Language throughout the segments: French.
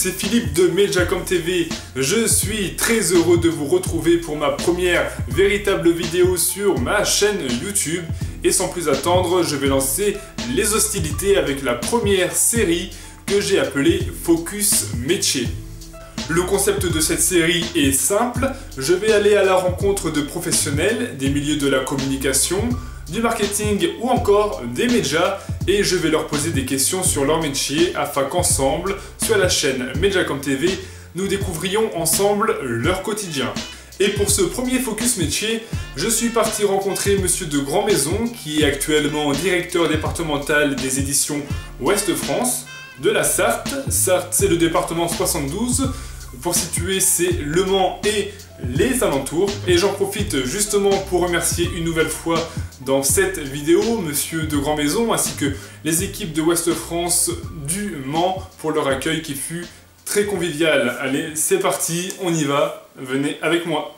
c'est Philippe de Mediacom TV. Je suis très heureux de vous retrouver pour ma première véritable vidéo sur ma chaîne YouTube. Et sans plus attendre, je vais lancer les hostilités avec la première série que j'ai appelée Focus Métier. Le concept de cette série est simple, je vais aller à la rencontre de professionnels des milieux de la communication, du marketing ou encore des médias et je vais leur poser des questions sur leur métier afin qu'ensemble, sur la chaîne Mediacom TV, nous découvrions ensemble leur quotidien. Et pour ce premier Focus Métier, je suis parti rencontrer Monsieur de Grandmaison qui est actuellement directeur départemental des éditions Ouest France de la Sarthe. Sarthe, c'est le département 72. Pour situer, c'est Le Mans et les alentours. Et j'en profite justement pour remercier une nouvelle fois dans cette vidéo Monsieur de Grandmaison ainsi que les équipes de Ouest France du Mans pour leur accueil qui fut très convivial. Allez, c'est parti, on y va, venez avec moi.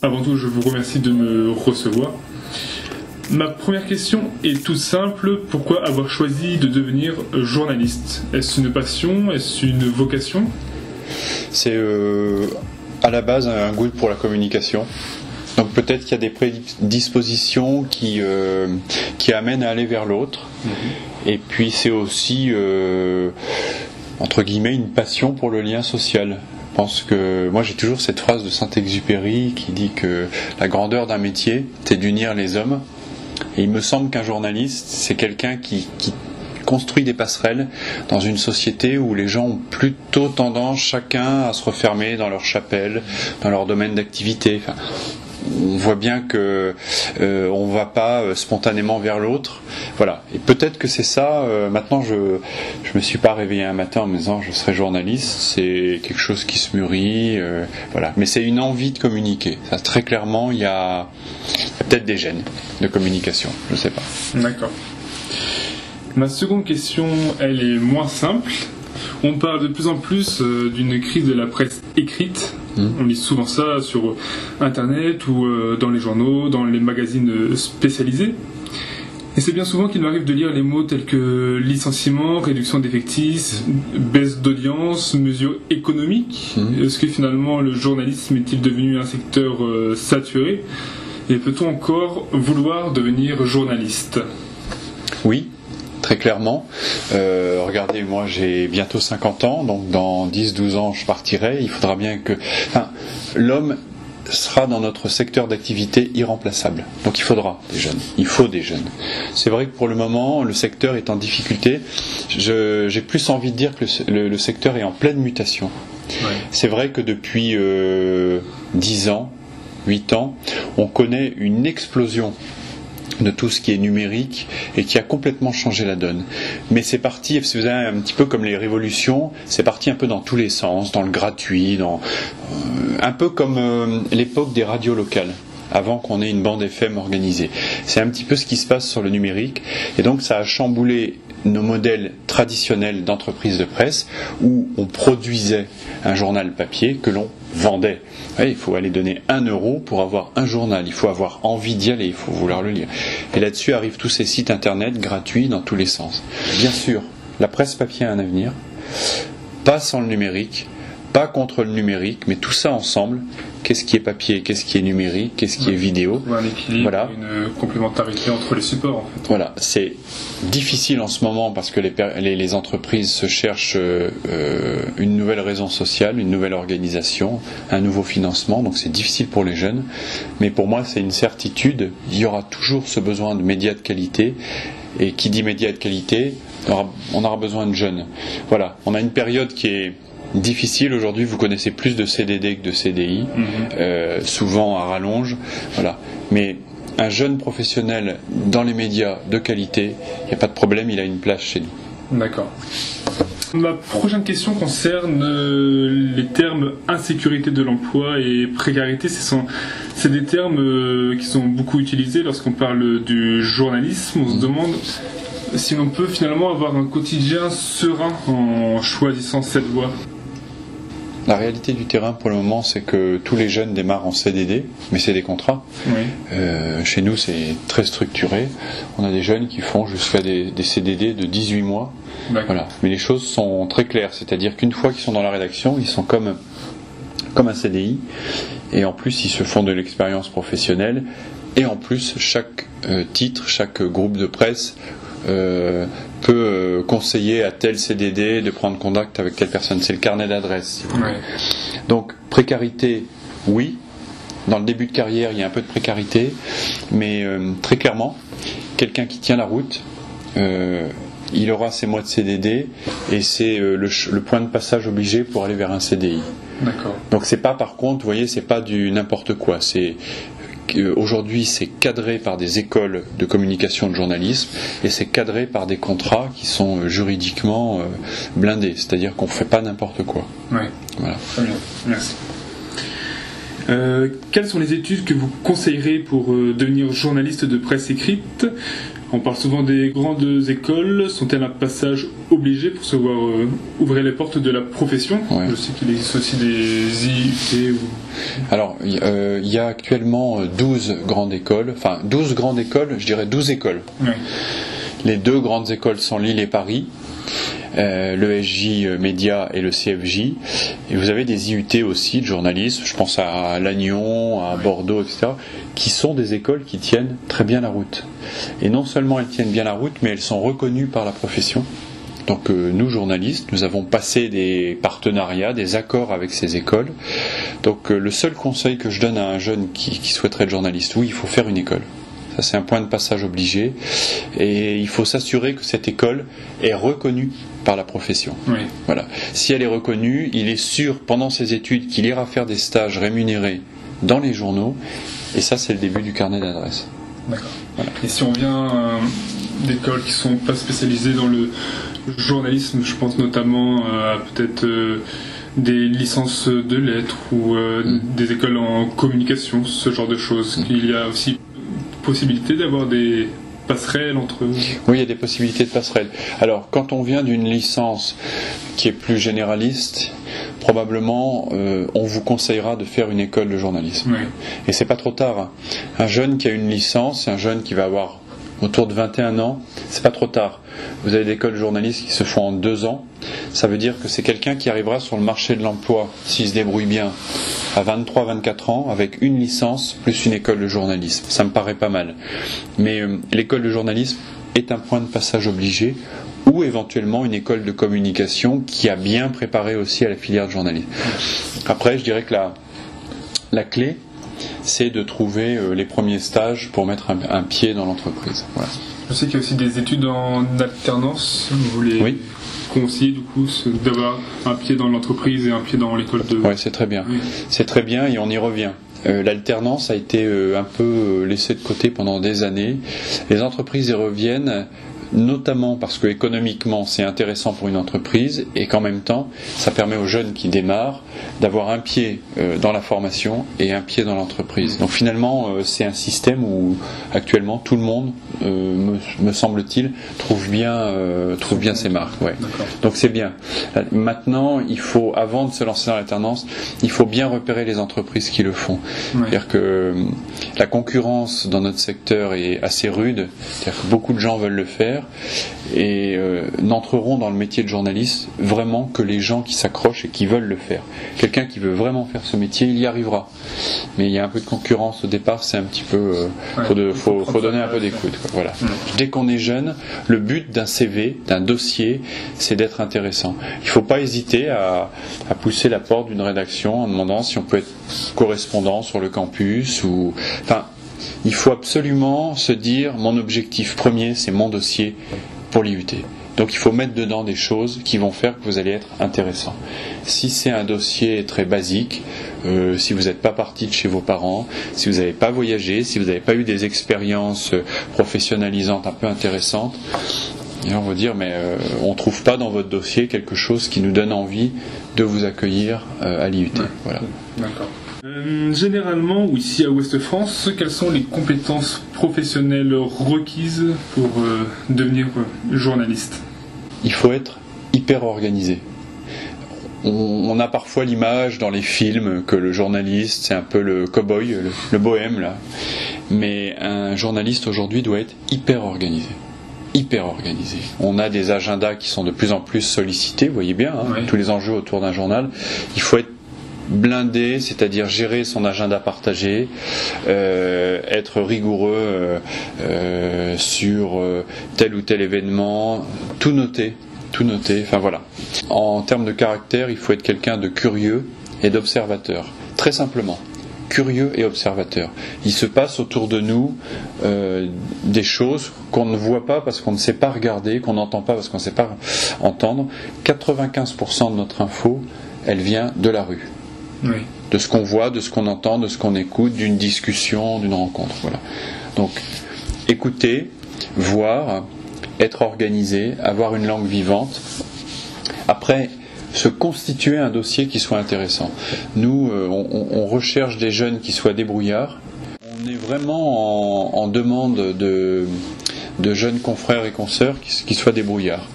Avant tout, je vous remercie de me recevoir. Ma première question est toute simple. Pourquoi avoir choisi de devenir journaliste? Est-ce une passion? Est-ce une vocation? C'est à la base un goût pour la communication. Donc peut-être qu'il y a des prédispositions qui amènent à aller vers l'autre. Et puis c'est aussi, entre guillemets, une passion pour le lien social. Je pense que moi j'ai toujours cette phrase de Saint-Exupéry qui dit que la grandeur d'un métier c'est d'unir les hommes et il me semble qu'un journaliste c'est quelqu'un qui construit des passerelles dans une société où les gens ont plutôt tendance chacun à se refermer dans leur chapelle, dans leur domaine d'activité. Enfin, on voit bien que on va pas spontanément vers l'autre. Voilà. Et peut-être que c'est ça. Maintenant, je me suis pas réveillé un matin en me disant je serai journaliste. C'est quelque chose qui se mûrit. Voilà. Mais c'est une envie de communiquer. Ça, très clairement, il y a peut-être des gènes de communication. Je sais pas. D'accord. Ma seconde question, elle est moins simple. On parle de plus en plus d'une crise de la presse écrite. On lit souvent ça sur Internet ou dans les journaux, dans les magazines spécialisés. Et c'est bien souvent qu'il m'arrive de lire les mots tels que licenciement, réduction d'effectifs, baisse d'audience, mesures économiques. Est-ce que finalement le journalisme est-il devenu un secteur saturé? Et peut-on encore vouloir devenir journaliste? Oui. Très clairement. Regardez, moi j'ai bientôt 50 ans, donc dans 10-12 ans je partirai. Il faudra bien que... Enfin, l'homme sera dans notre secteur d'activité irremplaçable. Donc il faudra des jeunes. Il faut des jeunes. C'est vrai que pour le moment, le secteur est en difficulté. J'ai plus envie de dire que le secteur est en pleine mutation. Ouais. C'est vrai que depuis 10 ans, 8 ans, on connaît une explosion de tout ce qui est numérique et qui a complètement changé la donne. Mais c'est parti, c'est un petit peu comme les révolutions, c'est parti un peu dans tous les sens, dans le gratuit, un peu comme l'époque des radios locales, avant qu'on ait une bande FM organisée. C'est un petit peu ce qui se passe sur le numérique, et donc ça a chamboulé nos modèles traditionnels d'entreprise de presse, où on produisait un journal papier que l'on vendait. Ouais, il faut aller donner 1 euro pour avoir un journal, il faut avoir envie d'y aller, il faut vouloir le lire. Et là-dessus arrivent tous ces sites internet gratuits dans tous les sens. Bien sûr, la presse papier a un avenir, pas sans le numérique, pas contre le numérique, mais tout ça ensemble. Qu'est-ce qui est papier, qu'est-ce qui est numérique, qu'est-ce qui est vidéo. Un équilibre, voilà. Une complémentarité entre les supports en fait. Voilà, c'est difficile en ce moment parce que les entreprises se cherchent une nouvelle raison sociale, une nouvelle organisation, un nouveau financement, donc c'est difficile pour les jeunes. Mais pour moi c'est une certitude, il y aura toujours ce besoin de médias de qualité. Et qui dit médias de qualité, on aura besoin de jeunes. Voilà, on a une période qui est difficile. Aujourd'hui, vous connaissez plus de CDD que de CDI, souvent à rallonge. Voilà. Mais un jeune professionnel dans les médias de qualité, il n'y a pas de problème, il a une place chez nous. D'accord. Ma prochaine question concerne les termes insécurité de l'emploi et précarité. C'est des termes qui sont beaucoup utilisés lorsqu'on parle du journalisme. On se demande si l'on peut finalement avoir un quotidien serein en choisissant cette voie. La réalité du terrain pour le moment, c'est que tous les jeunes démarrent en CDD, mais c'est des contrats. Oui. Chez nous, c'est très structuré. On a des jeunes qui font jusqu'à des CDD de 18 mois. Voilà. Mais les choses sont très claires, c'est-à-dire qu'une fois qu'ils sont dans la rédaction, ils sont comme un CDI, et en plus ils se font de l'expérience professionnelle, et en plus chaque titre, chaque groupe de presse peut conseiller à tel CDD de prendre contact avec telle personne. C'est le carnet d'adresse. Si vous voulez. Donc précarité, oui. Dans le début de carrière, il y a un peu de précarité, mais très clairement, quelqu'un qui tient la route, il aura ses mois de CDD et c'est le point de passage obligé pour aller vers un CDI. D'accord. Donc c'est pas, par contre, vous voyez, c'est pas du n'importe quoi. Aujourd'hui, c'est cadré par des écoles de communication de journalisme et c'est cadré par des contrats qui sont juridiquement blindés. C'est-à-dire qu'on ne fait pas n'importe quoi. Oui. Voilà. Très bien. Merci. Quelles sont les études que vous conseillerez pour devenir journaliste de presse écrite ? On parle souvent des grandes écoles. Sont-elles un passage obligé pour se voir ouvrir les portes de la profession ? Ouais. Je sais qu'il existe aussi des IUT. Alors, il y a actuellement 12 grandes écoles. Enfin, 12 grandes écoles, je dirais 12 écoles. Oui. Les deux grandes écoles sont Lille et Paris. l'ESJ Média et le CFJ, et vous avez des IUT aussi de journalisme, je pense à Lannion, à Bordeaux, etc., qui sont des écoles qui tiennent très bien la route. Et non seulement elles tiennent bien la route, mais elles sont reconnues par la profession. Donc nous, journalistes, nous avons passé des partenariats, des accords avec ces écoles. Donc le seul conseil que je donne à un jeune qui souhaiterait être journaliste, oui, il faut faire une école. Ça, c'est un point de passage obligé. Et il faut s'assurer que cette école est reconnue par la profession. Oui. Voilà. Si elle est reconnue, il est sûr, pendant ses études, qu'il ira faire des stages rémunérés dans les journaux. Et ça, c'est le début du carnet d'adresse. D'accord. Voilà. Et si on vient d'écoles qui ne sont pas spécialisées dans le journalisme, je pense notamment à peut-être des licences de lettres ou des écoles en communication, ce genre de choses. Il y a aussi possibilité d'avoir des passerelles entre... Oui, il y a des possibilités de passerelles. Alors, quand on vient d'une licence qui est plus généraliste, probablement on vous conseillera de faire une école de journalisme. Oui. Et c'est pas trop tard. Hein. Un jeune qui a une licence, un jeune qui va avoir autour de 21 ans, c'est pas trop tard. Vous avez des écoles de journalisme qui se font en 2 ans. Ça veut dire que c'est quelqu'un qui arrivera sur le marché de l'emploi, s'il se débrouille bien, à 23-24 ans, avec une licence plus une école de journalisme. Ça me paraît pas mal. Mais l'école de journalisme est un point de passage obligé, ou éventuellement une école de communication qui a bien préparé aussi à la filière de journalisme. Après, je dirais que la clé, c'est de trouver les premiers stages pour mettre un pied dans l'entreprise. Voilà. Je sais qu'il y a aussi des études en alternance. Vous voulez conseiller du coup d'avoir un pied dans l'entreprise et un pied dans l'école de... Oui, c'est très bien. Oui. C'est très bien et on y revient. L'alternance a été un peu laissée de côté pendant des années. Les entreprises y reviennent, notamment parce que économiquement c'est intéressant pour une entreprise et qu'en même temps ça permet aux jeunes qui démarrent d'avoir un pied dans la formation et un pied dans l'entreprise. Donc finalement c'est un système où actuellement tout le monde, me semble-t-il, trouve bien ses marques. Ouais. Donc c'est bien. Maintenant il faut, avant de se lancer dans l'alternance, il faut bien repérer les entreprises qui le font. Ouais. C'est-à-dire que la concurrence dans notre secteur est assez rude, c'est-à-dire que beaucoup de gens veulent le faire et n'entreront dans le métier de journaliste vraiment que les gens qui s'accrochent et qui veulent le faire. Quelqu'un qui veut vraiment faire ce métier, il y arrivera. Mais il y a un peu de concurrence au départ, c'est un petit peu... faut donner un peu d'écoute. Voilà. Dès qu'on est jeune, le but d'un CV, d'un dossier, c'est d'être intéressant. Il ne faut pas hésiter à pousser la porte d'une rédaction en demandant si on peut être correspondant sur le campus ou... Enfin, il faut absolument se dire, mon objectif premier, c'est mon dossier pour l'IUT. Donc il faut mettre dedans des choses qui vont faire que vous allez être intéressant. Si c'est un dossier très basique, si vous n'êtes pas parti de chez vos parents, si vous n'avez pas voyagé, si vous n'avez pas eu des expériences professionnalisantes un peu intéressantes, et on va dire, mais on ne trouve pas dans votre dossier quelque chose qui nous donne envie de vous accueillir à l'IUT. Ouais. Voilà. D'accord. Généralement, ou ici à Ouest France, quelles sont les compétences professionnelles requises pour devenir journaliste? Il faut être hyper organisé. On a parfois l'image dans les films que le journaliste, c'est un peu le cow-boy, le bohème, là. Mais un journaliste aujourd'hui doit être hyper organisé. Hyper organisé. On a des agendas qui sont de plus en plus sollicités, vous voyez bien, hein, oui. Tous les enjeux autour d'un journal. Il faut être blindé, c'est-à-dire gérer son agenda partagé, être rigoureux sur tel ou tel événement, tout noter, enfin voilà. En termes de caractère, il faut être quelqu'un de curieux et d'observateur, très simplement. Curieux et observateur. Il se passe autour de nous des choses qu'on ne voit pas parce qu'on ne sait pas regarder, qu'on n'entend pas parce qu'on ne sait pas entendre. 95% de notre info, elle vient de la rue. Oui. De ce qu'on voit, de ce qu'on entend, de ce qu'on écoute, d'une discussion, d'une rencontre. Voilà. Donc, écouter, voir, être organisé, avoir une langue vivante. Après, se constituer un dossier qui soit intéressant. Nous, on recherche des jeunes qui soient débrouillards. On est vraiment en demande de jeunes confrères et consoeurs qui soient débrouillards.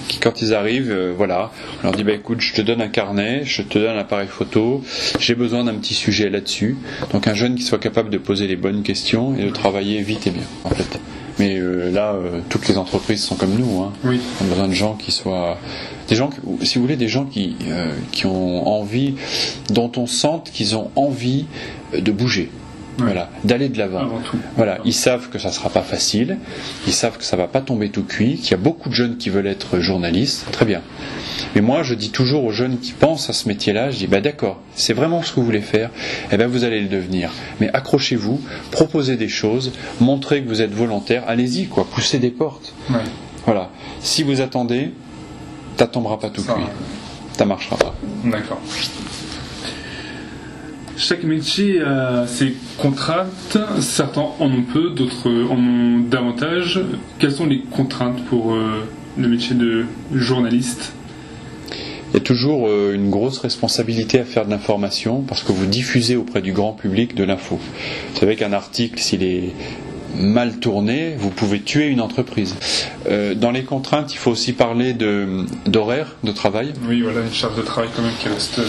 Qui, quand ils arrivent, voilà, on leur dit écoute, je te donne un carnet, je te donne un appareil photo, j'ai besoin d'un petit sujet là-dessus. Donc un jeune qui soit capable de poser les bonnes questions et de travailler vite et bien, en fait. Mais là, toutes les entreprises sont comme nous. Hein. Oui. On a besoin de gens qui soient... Des gens, si vous voulez, des gens qui ont envie, dont on sente qu'ils ont envie de bouger. Oui. Voilà, d'aller de l'avant. Voilà, ils savent que ça ne sera pas facile, ils savent que ça ne va pas tomber tout cuit, qu'il y a beaucoup de jeunes qui veulent être journalistes, très bien. Mais moi, je dis toujours aux jeunes qui pensent à ce métier-là, je dis d'accord, c'est vraiment ce que vous voulez faire, eh bien vous allez le devenir. Mais accrochez-vous, proposez des choses, montrez que vous êtes volontaire, allez-y, quoi, poussez des portes. Oui. Voilà. Si vous attendez, ça tombera pas tout cuit. Ça marchera pas. D'accord. Chaque métier a ses contraintes, certains en ont peu, d'autres en ont davantage. Quelles sont les contraintes pour le métier de journaliste ? Il y a toujours une grosse responsabilité à faire de l'information parce que vous diffusez auprès du grand public de l'info. Vous savez qu'un article, s'il est mal tourné, vous pouvez tuer une entreprise. Dans les contraintes, il faut aussi parler d'horaire de travail. Oui, voilà, une charge de travail quand même qui reste...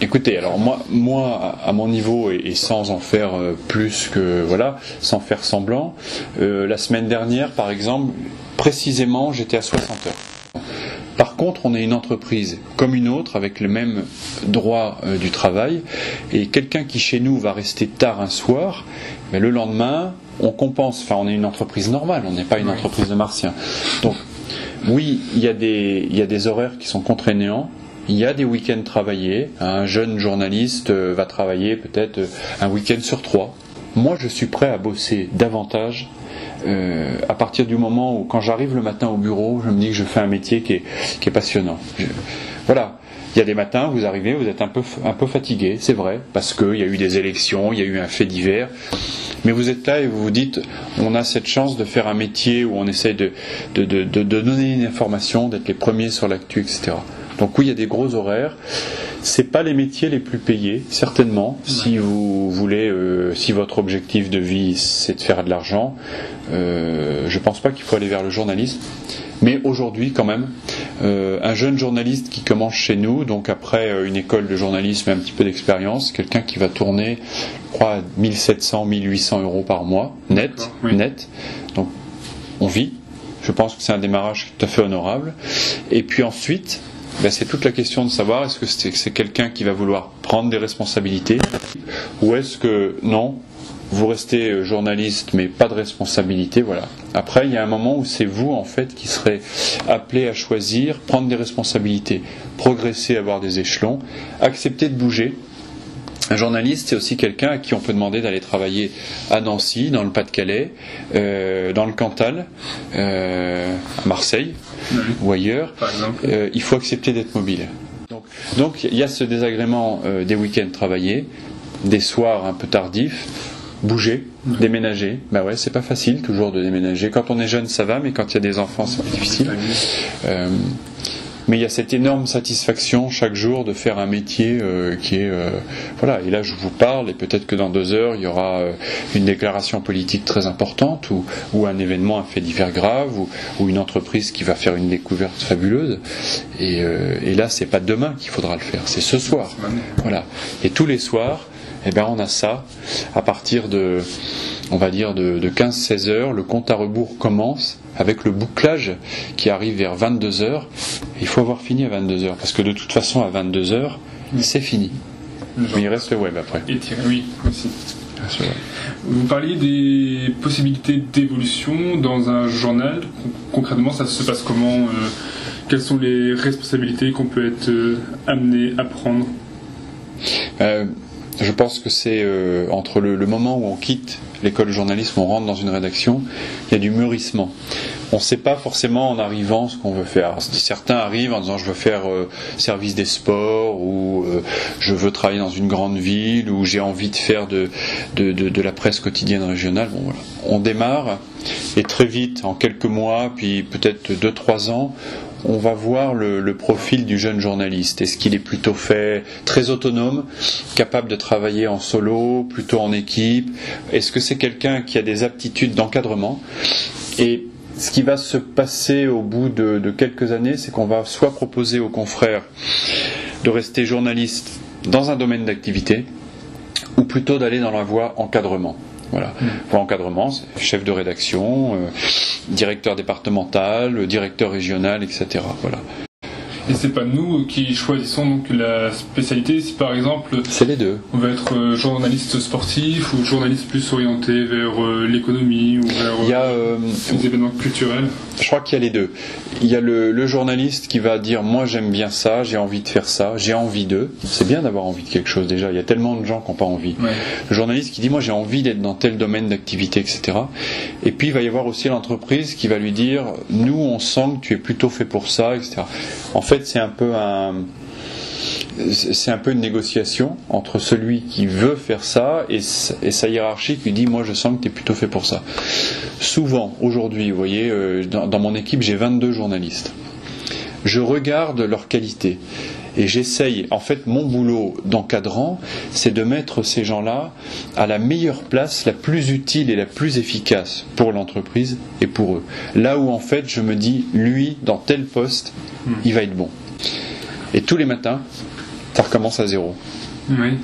Écoutez, alors moi, à mon niveau et sans en faire plus que voilà, sans faire semblant, la semaine dernière, par exemple, précisément, j'étais à 60 heures. Par contre, on est une entreprise comme une autre avec le même droit du travail, et quelqu'un qui chez nous va rester tard un soir, mais le lendemain, on compense. Enfin, on est une entreprise normale, on n'est pas une entreprise de martiens. Donc, oui, il y a des horaires qui sont contraignants. Il y a des week-ends travaillés. Un jeune journaliste va travailler peut-être un week-end sur 3. Moi, je suis prêt à bosser davantage à partir du moment où, quand j'arrive le matin au bureau, je me dis que je fais un métier qui est passionnant. Voilà. Il y a des matins, vous arrivez, vous êtes un peu fatigué, c'est vrai, parce qu'il y a eu des élections, il y a eu un fait divers. Mais vous êtes là et vous vous dites, on a cette chance de faire un métier où on essaie de donner une information, d'être les premiers sur l'actu, etc. Donc oui, il y a des gros horaires. C'est pas les métiers les plus payés, certainement. Si vous voulez, si votre objectif de vie c'est de faire de l'argent, je pense pas qu'il faut aller vers le journalisme. Mais aujourd'hui, quand même, un jeune journaliste qui commence chez nous, donc après une école de journalisme et un petit peu d'expérience, quelqu'un qui va tourner, je crois, à 1700, 1800 euros par mois, net. Donc, on vit. Je pense que c'est un démarrage tout à fait honorable. Et puis ensuite, c'est toute la question de savoir est-ce que c'est quelqu'un qui va vouloir prendre des responsabilités ou est-ce que non, vous restez journaliste mais pas de responsabilité, voilà. Après, il y a un moment où c'est vous en fait qui serez appelé à choisir, prendre des responsabilités, progresser, avoir des échelons, accepter de bouger. Un journaliste, c'est aussi quelqu'un à qui on peut demander d'aller travailler à Nancy, dans le Pas-de-Calais, dans le Cantal, à Marseille ou ailleurs. Par exemple. Il faut accepter d'être mobile. Donc il y a ce désagrément des week-ends travaillés, des soirs un peu tardifs, bouger, déménager. Ben ouais, c'est pas facile toujours de déménager. Quand on est jeune, ça va, mais quand il y a des enfants, c'est plus difficile. Mais il y a cette énorme satisfaction chaque jour de faire un métier qui est... voilà, et là je vous parle, et peut-être que dans 2 heures, il y aura une déclaration politique très importante, ou un événement, un fait divers grave, ou une entreprise qui va faire une découverte fabuleuse. Et là, c'est pas demain qu'il faudra le faire, c'est ce soir. Voilà. Et tous les soirs, eh ben, on a ça. À partir de, on va dire, de 15-16 heures, le compte à rebours commence, avec le bouclage qui arrive vers 22 heures. Il faut avoir fini à 22 heures, parce que de toute façon, à 22 heures, c'est fini. Mais il reste le web après. Et oui, aussi. Vous parliez des possibilités d'évolution dans un journal. Concrètement, ça se passe comment? Quelles sont les responsabilités qu'on peut être amené à prendre? Je pense que c'est entre le moment où on quitte l'école de journalisme, on rentre dans une rédaction, il y a du mûrissement. On ne sait pas forcément en arrivant ce qu'on veut faire. Alors, certains arrivent en disant je veux faire service des sports, ou je veux travailler dans une grande ville, ou j'ai envie de faire de la presse quotidienne régionale. Bon, voilà. On démarre, et très vite, en quelques mois, puis peut-être 2-3 ans, on va voir le profil du jeune journaliste. Est-ce qu'il est plutôt fait très autonome, capable de travailler en solo, plutôt en équipe? Est-ce que c'est quelqu'un qui a des aptitudes d'encadrement? Et ce qui va se passer au bout de quelques années, c'est qu'on va soit proposer aux confrères de rester journaliste dans un domaine d'activité, ou plutôt d'aller dans la voie encadrement. Voilà. Voie encadrement, c'est chef de rédaction, directeur départemental, directeur régional, etc. Voilà. Et c'est pas nous qui choisissons donc la spécialité. Si par exemple, c'est les deux. On va être journaliste sportif ou journaliste plus orienté vers l'économie ou vers les événements culturels. Je crois qu'il y a les deux. Il y a le journaliste qui va dire moi j'aime bien ça, j'ai envie de faire ça, j'ai envie d'eux. C'est bien d'avoir envie de quelque chose déjà. Il y a tellement de gens qui n'ont pas envie. Ouais. Le journaliste qui dit moi j'ai envie d'être dans tel domaine d'activité, etc. Et puis il va y avoir aussi l'entreprise qui va lui dire nous on sent que tu es plutôt fait pour ça, etc. En fait c'est un peu une négociation entre celui qui veut faire ça et sa hiérarchie qui lui dit moi je sens que tu es plutôt fait pour ça. Souvent, aujourd'hui, vous voyez, dans mon équipe j'ai 22 journalistes. Je regarde leurs qualités et j'essaye, en fait mon boulot d'encadrant c'est de mettre ces gens-là à la meilleure place, la plus utile et la plus efficace pour l'entreprise et pour eux. Là où en fait je me dis lui dans tel poste il va être bon. Et tous les matins ça recommence à zéro. Oui.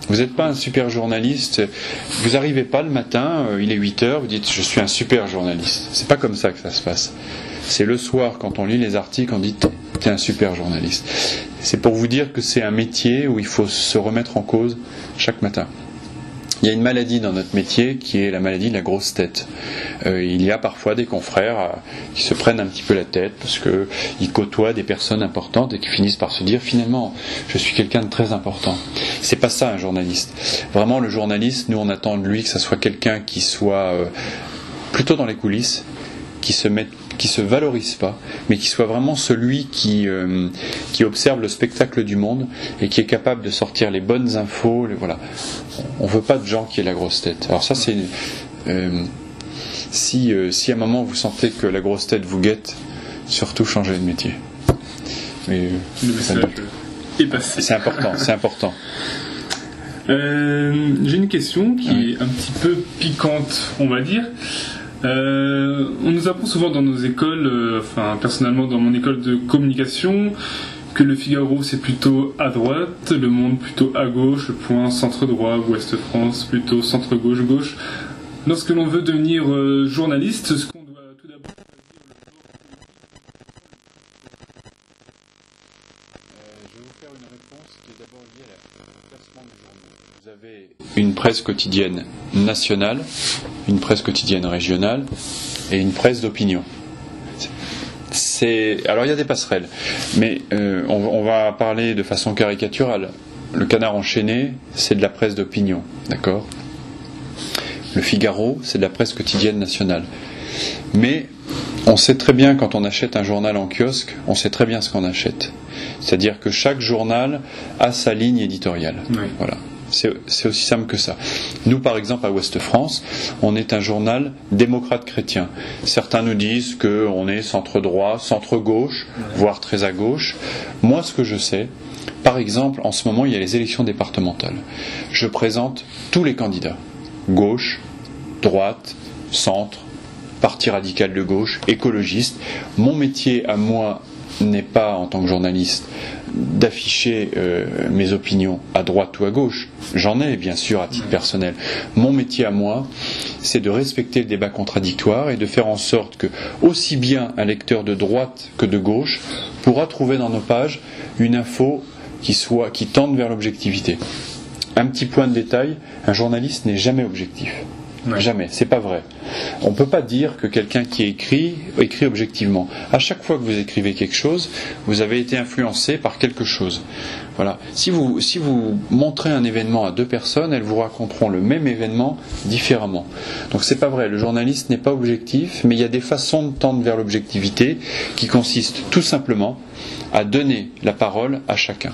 Vous n'êtes pas un super journaliste, vous n'arrivez pas le matin, il est 8h, vous dites je suis un super journaliste. C'est pas comme ça que ça se passe. C'est le soir quand on lit les articles, on dit t'es un super journaliste. C'est pour vous dire que c'est un métier où il faut se remettre en cause chaque matin. Il y a une maladie dans notre métier qui est la maladie de la grosse tête. Il y a parfois des confrères qui se prennent un petit peu la tête parce qu'ils côtoient des personnes importantes et qui finissent par se dire finalement je suis quelqu'un de très important. C'est pas ça un journaliste. Vraiment le journaliste, nous on attend de lui que ça soit quelqu'un qui soit plutôt dans les coulisses, qui se valorise pas, mais qui soit vraiment celui qui observe le spectacle du monde et qui est capable de sortir les bonnes infos. Voilà. On veut pas de gens qui aient la grosse tête. Alors ça c'est si à un moment vous sentez que la grosse tête vous guette, surtout changez de métier. Mais le message est passé. C'est important. J'ai une question qui est un petit peu piquante, on va dire. On nous apprend souvent dans nos écoles, personnellement dans mon école de communication, que le Figaro c'est plutôt à droite, le Monde plutôt à gauche, le Point centre droit, Ouest France plutôt centre gauche. Lorsque l'on veut devenir journaliste, ce qu'on doit tout d'abord je vais vous faire une réponse qui est d'abord liée à la classement des journaux. Vous avez une presse quotidienne nationale, une presse quotidienne régionale et une presse d'opinion. Alors il y a des passerelles, mais on va parler de façon caricaturale. Le Canard enchaîné, c'est de la presse d'opinion, d'accord ? Le Figaro, c'est de la presse quotidienne nationale. Mais on sait très bien, quand on achète un journal en kiosque, on sait très bien ce qu'on achète. C'est-à-dire que chaque journal a sa ligne éditoriale. Oui. Voilà. C'est aussi simple que ça. Nous, par exemple, à Ouest France, on est un journal démocrate chrétien. Certains nous disent qu'on est centre-droit, centre-gauche, voire très à gauche. Moi, ce que je sais, par exemple, en ce moment, il y a les élections départementales. Je présente tous les candidats. Gauche, droite, centre, parti radical de gauche, écologiste. Mon métier à moi n'est pas, en tant que journaliste, d'afficher mes opinions à droite ou à gauche. J'en ai, bien sûr, à titre personnel. Mon métier à moi, c'est de respecter le débat contradictoire et de faire en sorte que, aussi bien un lecteur de droite que de gauche pourra trouver dans nos pages une info qui tende vers l'objectivité. Un petit point de détail, un journaliste n'est jamais objectif. Ouais. Jamais, c'est pas vrai. On ne peut pas dire que quelqu'un qui écrit objectivement. À chaque fois que vous écrivez quelque chose, vous avez été influencé par quelque chose. Voilà. Si vous montrez un événement à deux personnes, elles vous raconteront le même événement différemment. Donc c'est pas vrai. Le journaliste n'est pas objectif, mais il y a des façons de tendre vers l'objectivité qui consistent tout simplement à donner la parole à chacun.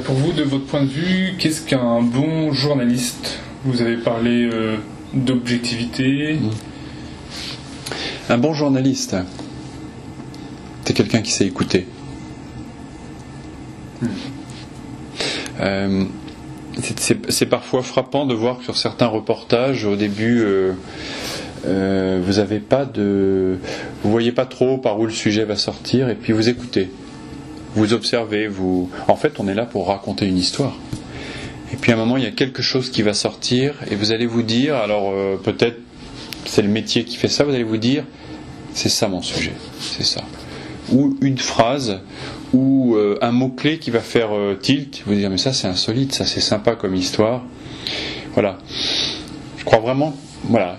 Pour vous, de votre point de vue, qu'est-ce qu'un bon journaliste ? Vous avez parlé d'objectivité. Un bon journaliste, c'est quelqu'un qui sait écouter. C'est parfois frappant de voir que sur certains reportages, au début, vous voyez pas trop par où le sujet va sortir, et puis vous écoutez. Vous observez, en fait, on est là pour raconter une histoire. Et puis à un moment, il y a quelque chose qui va sortir, et vous allez vous dire, alors peut-être c'est le métier qui fait ça, vous allez vous dire, c'est ça mon sujet, c'est ça. Ou une phrase, ou un mot-clé qui va faire tilt, vous dire, mais ça c'est insolite, ça c'est sympa comme histoire. Voilà. Je crois vraiment, voilà,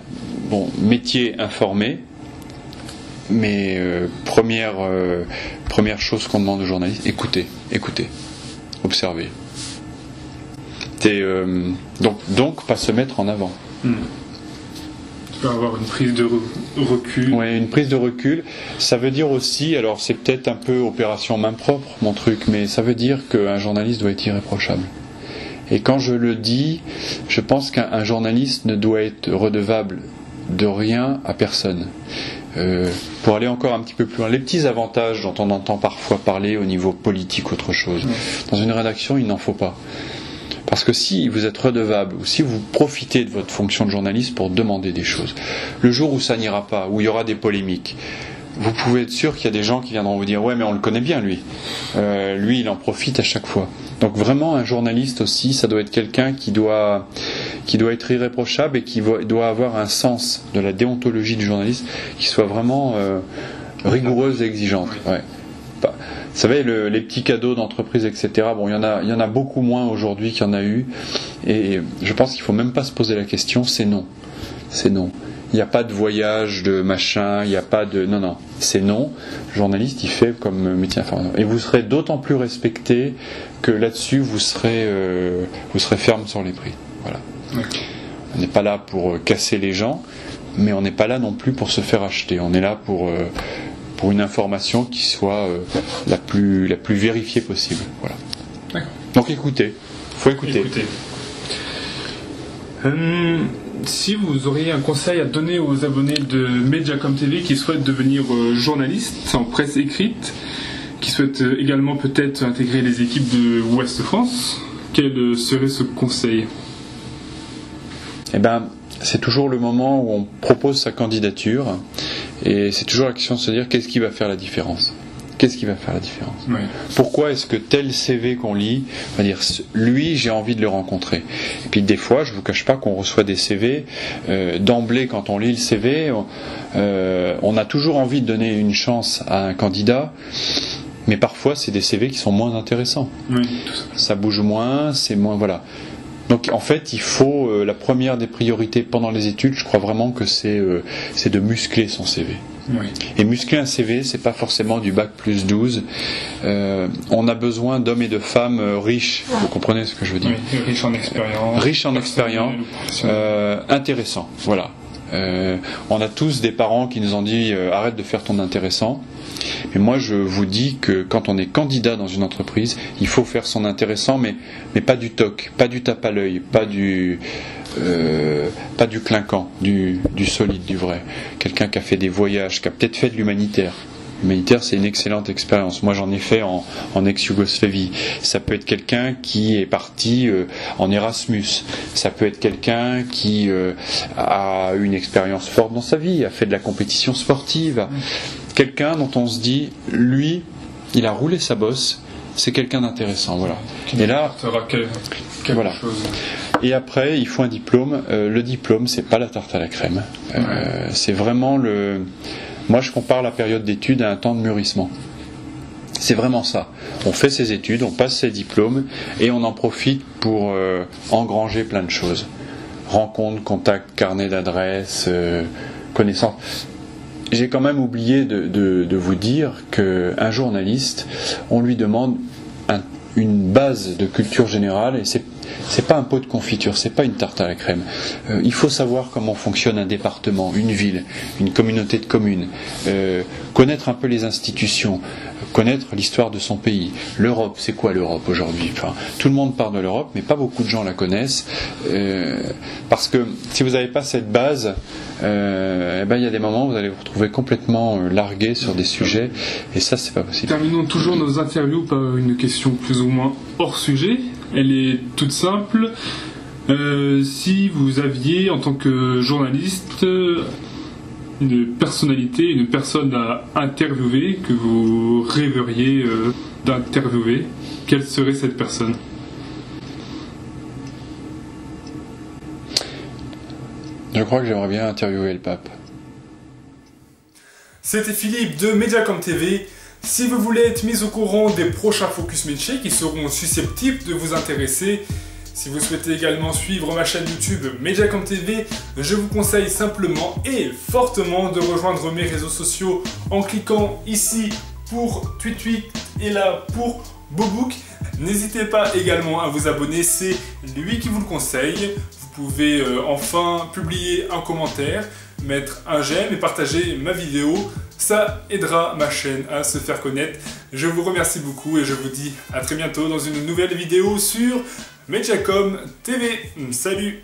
bon, métier informé. Mais première chose qu'on demande aux journalistes, écoutez, observez. Donc pas se mettre en avant. Tu peux avoir une prise de recul. Oui, une prise de recul. Ça veut dire aussi, alors c'est peut-être un peu opération main propre mon truc, mais ça veut dire qu'un journaliste doit être irréprochable. Et quand je le dis, je pense qu'un journaliste ne doit être redevable de rien à personne. Pour aller encore un petit peu plus loin, les petits avantages dont on entend parfois parler au niveau politique, autre chose. Dans une rédaction, il n'en faut pas. Parce que si vous êtes redevable, ou si vous profitez de votre fonction de journaliste pour demander des choses, le jour où ça n'ira pas, où il y aura des polémiques, vous pouvez être sûr qu'il y a des gens qui viendront vous dire « Ouais, mais on le connaît bien, lui. Lui, il en profite à chaque fois. » Donc vraiment, un journaliste aussi, ça doit être quelqu'un qui doit être irréprochable et qui doit avoir un sens de la déontologie du journaliste qui soit vraiment rigoureuse et exigeante. Ouais. Vous savez, les petits cadeaux d'entreprise, etc., bon, il y en a beaucoup moins aujourd'hui qu'il y en a eu. Et je pense qu'il ne faut même pas se poser la question, c'est non. C'est non. Il n'y a pas de voyage, de machin, il n'y a pas de... Non, c'est non. Le journaliste, il fait comme métier informateur. Et vous serez d'autant plus respecté que là-dessus, vous serez ferme sur les prix. Voilà. Okay. On n'est pas là pour casser les gens, mais on n'est pas là non plus pour se faire acheter. On est là pour une information qui soit la plus vérifiée possible. Voilà. D'accord. Donc écoutez. Il faut écouter. Si vous auriez un conseil à donner aux abonnés de Mediacom TV qui souhaitent devenir journalistes en presse écrite, qui souhaitent également peut-être intégrer les équipes de Ouest France, quel serait ce conseil ? Eh bien, c'est toujours le moment où on propose sa candidature et c'est toujours la question de se dire qu'est-ce qui va faire la différence ? Qu'est-ce qui va faire la différence ? Oui. Pourquoi est-ce que tel CV qu'on lit va dire lui, j'ai envie de le rencontrer ? Et puis des fois, je ne vous cache pas qu'on reçoit des CV. D'emblée, quand on lit le CV, on a toujours envie de donner une chance à un candidat, mais parfois, c'est des CV qui sont moins intéressants. Oui. Ça bouge moins, c'est moins... Voilà. Donc en fait, il faut, la première des priorités pendant les études, je crois vraiment que c'est de muscler son CV. Oui. Et muscler un CV, c'est pas forcément du bac plus 12. On a besoin d'hommes et de femmes riches. Vous comprenez ce que je veux dire? Oui, riches en expérience. Riches en expérience, intéressants. Voilà. On a tous des parents qui nous ont dit arrête de faire ton intéressant. Mais moi je vous dis que quand on est candidat dans une entreprise, il faut faire son intéressant, mais pas du toc, pas du tape à l'œil, pas du clinquant, du solide, du vrai. Quelqu'un qui a fait des voyages, qui a peut-être fait de l'humanitaire. L'humanitaire, c'est une excellente expérience. Moi, j'en ai fait en ex-Yougoslavie. Ça peut être quelqu'un qui est parti en Erasmus. Ça peut être quelqu'un qui a une expérience forte dans sa vie, a fait de la compétition sportive. Quelqu'un dont on se dit, lui, il a roulé sa bosse, c'est quelqu'un d'intéressant. Voilà. Et là, voilà. Et après, il faut un diplôme. Le diplôme, c'est pas la tarte à la crème. C'est vraiment le... Moi, je compare la période d'études à un temps de mûrissement. C'est vraiment ça. On fait ses études, on passe ses diplômes et on en profite pour engranger plein de choses. Rencontres, contacts, carnet d'adresses, connaissances. J'ai quand même oublié de vous dire qu'un journaliste, on lui demande une base de culture générale et c'est pas un pot de confiture, c'est pas une tarte à la crème. Il faut savoir comment fonctionne un département, une ville, une communauté de communes, connaître un peu les institutions, connaître l'histoire de son pays. L'Europe, c'est quoi l'Europe aujourd'hui? Enfin, tout le monde parle de l'Europe, mais pas beaucoup de gens la connaissent, parce que si vous n'avez pas cette base, il y a des moments où vous allez vous retrouver complètement largué sur des sujets, et ça, c'est pas possible. Terminons toujours nos interviews par une question plus ou moins hors sujet. Elle est toute simple. Si vous aviez, en tant que journaliste, une personnalité, une personne à interviewer, que vous rêveriez d'interviewer, quelle serait cette personne? Je crois que j'aimerais bien interviewer le pape. C'était Philippe de Mediacom TV. Si vous voulez être mis au courant des prochains Focus Métiers qui seront susceptibles de vous intéresser, si vous souhaitez également suivre ma chaîne YouTube Mediacom TV, je vous conseille simplement et fortement de rejoindre mes réseaux sociaux en cliquant ici pour TweetTweet et là pour Bobook. N'hésitez pas également à vous abonner, c'est lui qui vous le conseille. Vous pouvez enfin publier un commentaire, mettre un j'aime et partager ma vidéo. Ça aidera ma chaîne à se faire connaître. Je vous remercie beaucoup et je vous dis à très bientôt dans une nouvelle vidéo sur Mediacom TV. Salut!